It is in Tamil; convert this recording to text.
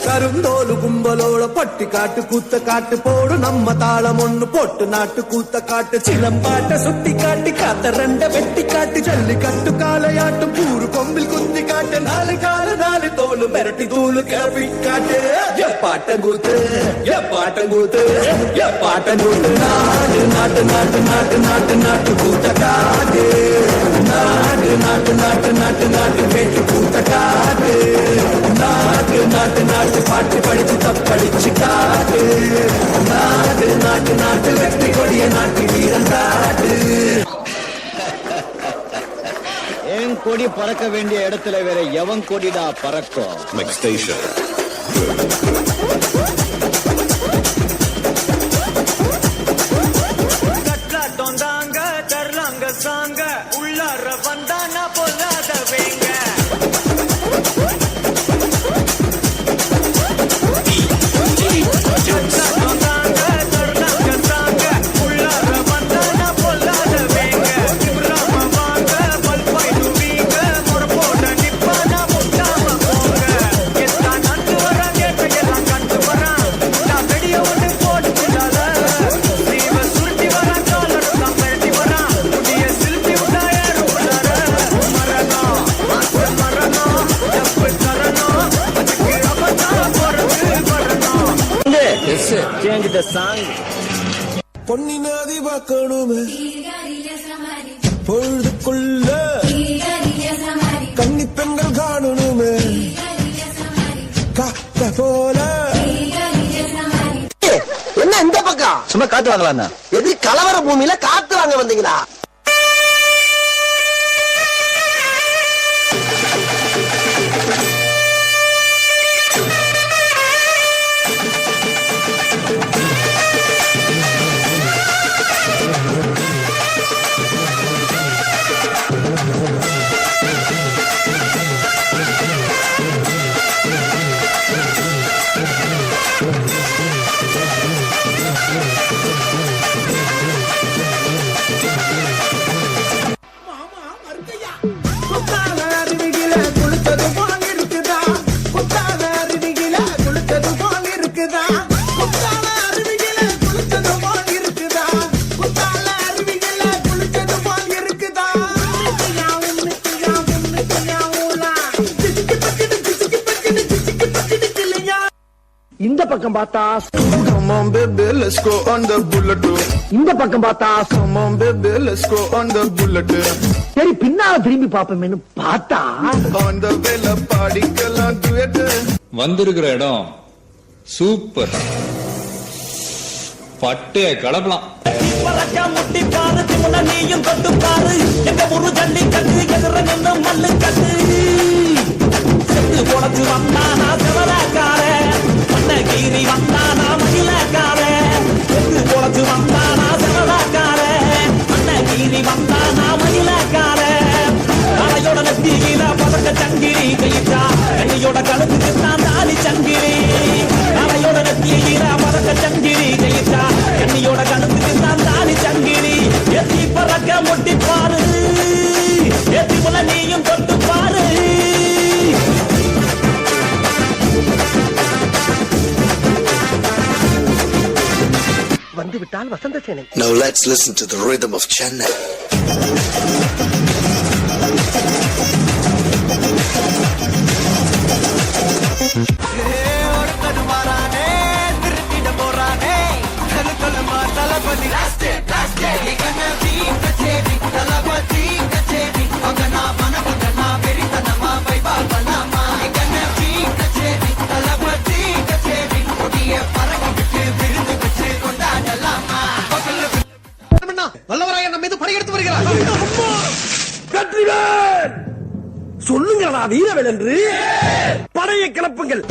கருந்தோலு கும்பலோட பட்டி காட்டு கூத்த காட்டு போடு நம்ம தாளம் ஒண்ணு போட்டு நாட்டு கூத்த காட்டு சிலம்பாட்ட சுட்டி காட்டி காத்த ரெண்ட வெட்டி காட்டி ஜல்லி கட்டு காலையாட்டும் கூறு கொம்பில் குத்தி காட்டு நாலு கால நாலு தோலு மிரட்டி தூளு கிளப்பி காட்டு பாட்டங்கூத்து பாட்டங்கூத்து பாட்டங்கூத்து நாடு நாட்டு நாட்டு நாட்டு நாட்டு நாட்டு கூத்த காட்டு நாடு நாட்டு நாட்டு நாட்டு நாட்டு வெட்டி கூத்த காட்டு நாட்டு நாட்டு நாட்டு பாட்டு படிச்சு தப்படிச்சு காட்டு நாடு நாட்டு நாட்டு வெற்றி கொடிய நாட்டு வீரன் காட்டு. என் கொடி பறக்க வேண்டிய இடத்துல வேற எவன் கொடிடா பறக்கும். கட்லாட்டம் தாங்க தர்லாங்க சாங்க உள்ளார வந்தானா பொல்லாத வேங்க Change the song. பொன்னி நதி பார்க்கணுமே பொழுதுக்குள்ள கன்னி பெண்கள் காணணுமே காத்த போல. என்ன இந்த பக்கம் சும்மா காத்து வாங்கலாம். எது கலவர பூமியில காத்து வாங்க வந்தீங்களா? இந்த பக்கம் பார்த்தா Come on baby let's go on the bullet. இந்த பக்கம் பார்த்தா Come on baby let's go on the bullet. சரி பின்னால திரும்பி பாப்போம்னு பார்த்தா On the vela பாடிக்கலாம் duet. வந்திருக்கிற இடம் சூப்பர், பட்டைய கலப்பலாம். முட்டி பாரு திமுன நீயும் தொட்டு பாரு எங்க ஒரு ஜல்லி கட்டு எதிர நின்று மல்லு கட்டு செத்து போனச்சு வந்தானா செவலாக்கார மண்ணகீரி வந்தானா மகிழக்கார செத்து போனச்சு வந்தானா செவலாக்கார மண்ணகீரி வந்தானா மகிழக்கார தலையோட நெத்தியில பதக்க சங்கிரி கையிட்டா கையோட கழுத்துக்கு தான் தாலி சங்கிரி தலையோட நெத்தியில பதக்க சங்கிரி கையிட்டா கண்ணியோட கழுத்துக்கு தான் தாலி சங்கிரி எத்தி பறக்க முட்டி பாரு எத்தி முல நீயும் தொட்டு பாரு. வந்து விட்டால் வசந்த சேனை. Now let's listen to the rhythm of Chennai. Vallavarayan நம்ம மீது படையெடுத்து வருகிறார். வெற்றிவேல் சொல்லுங்களா வீரவேல் என்று படையை கிளப்புங்கள்.